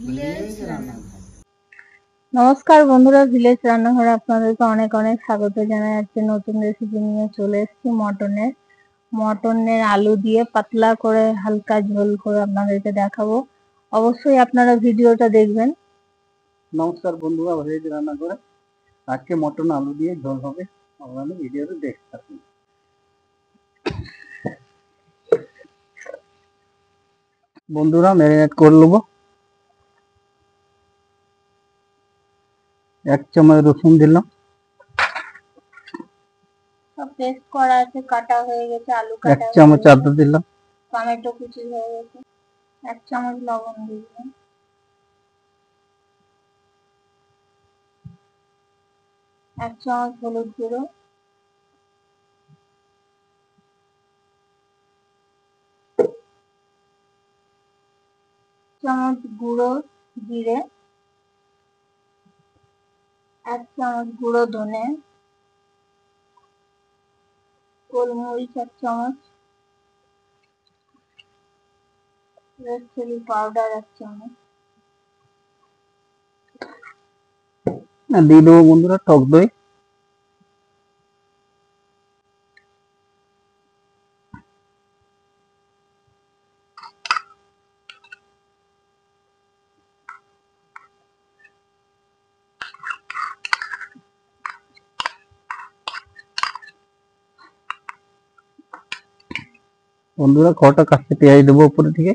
Village রান্নাঘর। নমস্কার বন্ধুরা, ভিলেজ রান্নাঘরে আপনাদেরকে অনেক অনেক স্বাগত জানাই। আজকে নতুন রেসিপি নিয়ে চলে এসেছি মটনের আলু দিয়ে পাতলা করে হালকা ঝোল করে আপনাদেরকে দেখাবো। অবশ্যই আপনারা ভিডিওটা দেখবেন। নমস্কার বন্ধুরা, ভিলেজ রান্নাঘরে আজকে মটন আলু দিয়ে ঝোল হবে, আপনারা ভিডিওটা দেখতে থাকুন। বন্ধুরা ম্যারিনেট করে নেবো। 1 চামচ রসুন দিলাম, সব পেস্ট করা আছে, কাটা হয়ে গেছে, আলু 1 কাটা চামচ আদা দিলাম, টমেটো কুচি হয়ে গেছে, 1 চামচ লবণ দিলাম, 1 চামচ হলুদ গুঁড়ো, 1 চামচ গুঁড়ো জিরে, 1 চামচ গুঁড়ো ধনে, গোলমরিচ 1 চামচ, রেড চিলি পাউডার 1 চামচ। দিয়ে দেবো বন্ধুরা টক দই, বন্ধুরা কটা কাঁচা পেঁয়াজ দেবো উপরে থেকে।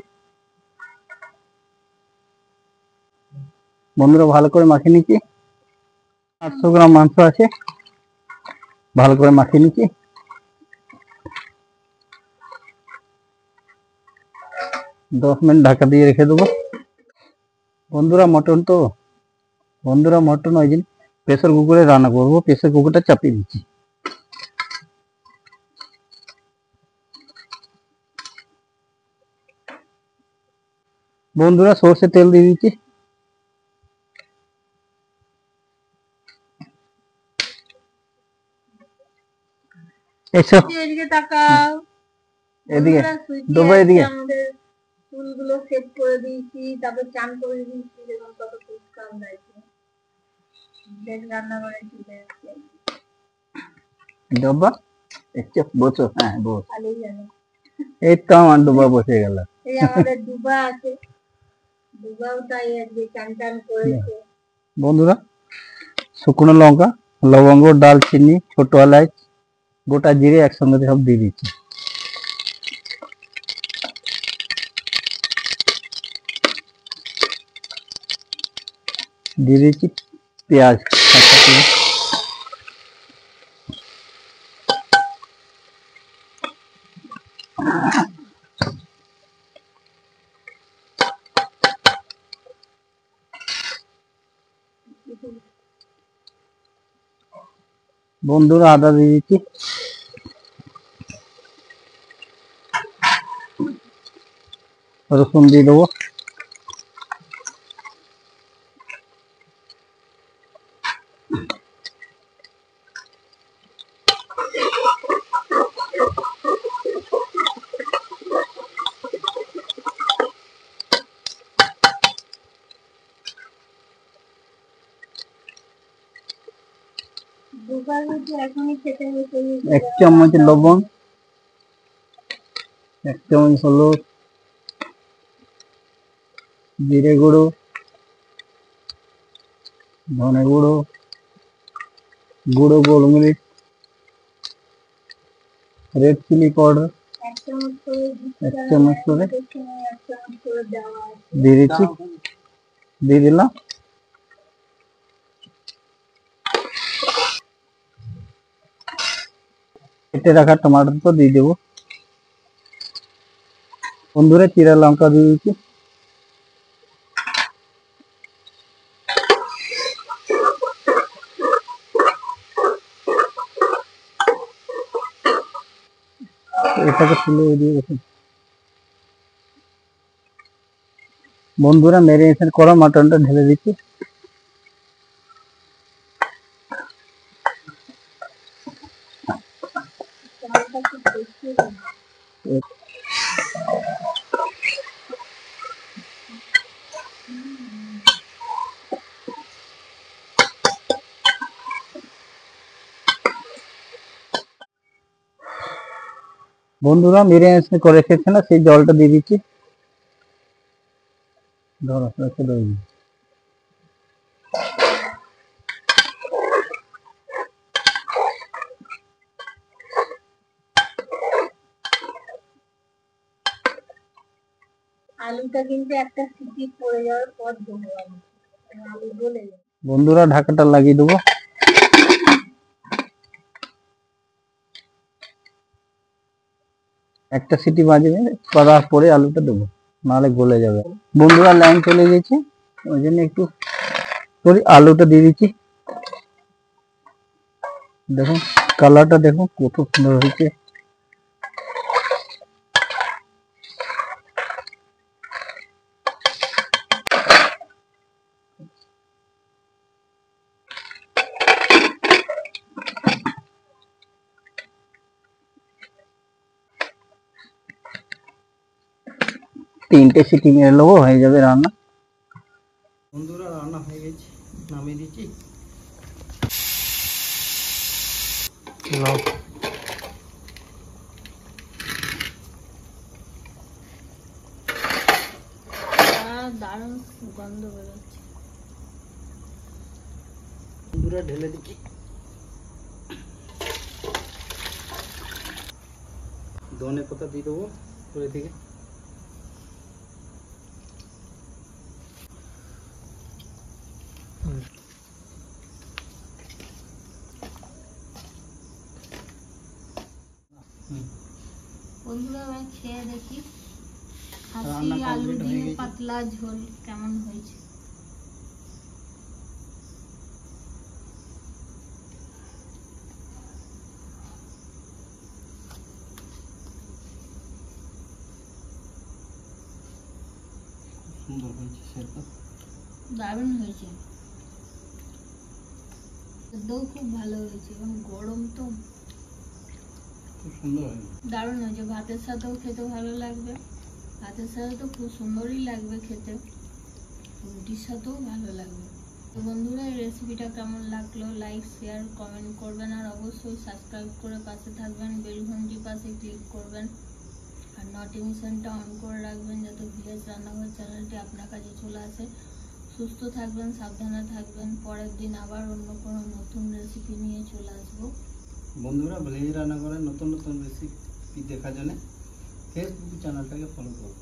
বন্ধুরা ভালো করে মাখিয়ে নিচ্ছি। 800 গ্রাম মাংস আছে, ভালো করে মাখিয়ে নিচ্ছি। 10 মিনিট ঢাকা দিয়ে রেখে দেবো। বন্ধুরা মটন ওই দিন প্রেসার কুকারে রান্না করবো, প্রেসার কুকারটা চাপিয়ে দিচ্ছি। বন্ধুরা সর্ষের তেল দিয়ে দিচ্ছি। এদিকে তাকাও, এদিকে দেবো, এদিকে আমাদের চুলগুলো সেট করে দিয়েছি, তারপর চান করে দিয়েছি, যেরকম কত পরিষ্কার লাগছে। রান্না করে চলে এসেছে ডব্বা বসো, হ্যাঁ বস। খালি জানো এই তো আমার ডব্বা বসে গেল। এই আমাদের ডুবা আছে, ডুবাও তাই আজকে চান টান করেছে। বন্ধুরা শুকনো লঙ্কা, লবঙ্গ, দালচিনি, ছোট এলাচ, গোটা জিরে একসঙ্গে সব দিয়ে দিচ্ছি। দিয়ে দিচ্ছি পেঁয়াজ, বন্ধুরা আদা দিয়ে দিচ্ছি, রসুন দিয়ে দেবো, এক চামচ লবণ, 1 চামচ হলুদ, জিরে গুঁড়ো, ধনে গুঁড়ো, গুঁড়ো গোলমরিচ, রেড চিলি পাউডার 1 চামচ করে দিয়ে দিচ্ছি, দিয়ে দিলাম। কেটে রাখা টমেটো তো দিয়ে দেবো। বন্ধুরা চিরা লঙ্কা দিয়ে দিচ্ছি, এটাকে তুলে দিয়ে দেখুন। বন্ধুরা ম্যারিনেশন করা মাটনটা ঢেলে দিচ্ছি। বন্ধুরা মেরিনেশন করে রেখেছে না, সেই জলটা দিয়ে দিচ্ছি। ধরো রেখে দেবো। আলুটা কিন্তু একটা সিটি পড়ে যাওয়ার পর দেবো আমি, আলু গলে যাবে। বন্ধুরা ঢাকাটা লাগিয়ে দেবো। একটা সিটি বাজবে, করার পরে আলুটা দেবো, নাহলে গলে যাবে। বন্ধুরা লাইন চলে গেছে, ওই জন্য একটু আলুটা দিয়ে দিচ্ছি। দেখুন কালারটা দেখুন কত সুন্দর হয়েছে। তিনটে সিটি মেরে নেবো, হয়ে যাবে রান্না। বন্ধুরা রান্না হয়ে গেছে, নামিয়ে দিচ্ছি। দারুণ গন্ধ বেরোচ্ছে। বন্ধুরা ঢেলে দিচ্ছি। ধনে পাতা দিয়ে দেবো করে থেকে। বন্ধুরা আমি খেয়ে দেখি রান্না খাসি আলু complete হয়ে দিয়ে গেছে। পাতলা ঝোল কেমন হয়েছে। সুন্দর হয়েছে সেটা। দারুণ হয়েছে, খেতেও খুব ভালো হয়েছে এবং গরম তো খুব সুন্দর হয়েছে। দারুণ হয়েছে। ভাতের সাথেও খেতে ভালো লাগবে, ভাতের সাথে তো খুব সুন্দরই লাগবে খেতে, রুটির সাথেও ভালো লাগবে। তো বন্ধুরা এই রেসিপিটা কেমন লাগলো লাইক শেয়ার কমেন্ট করবেন, আর অবশ্যই সাবস্ক্রাইব করে পাশে থাকবেন, বেল ঘন্টির পাশে ক্লিক করবেন, আর নোটিফিকেশনটা অন করে রাখবেন যাতে ভিলেজ রান্নাঘর চ্যানেলটি আপনার কাছে চলে আসে। সুস্থ থাকবেন, সাবধানে থাকবেন। পরের দিন আবার অন্য কোনো নতুন রেসিপি নিয়ে চলে আসবো। বন্ধুরা ভিলেজ রান্নাঘরের নতুন নতুন রেসিপি দেখার জন্য ফেসবুক চ্যানেলটাকে ফলো করুন।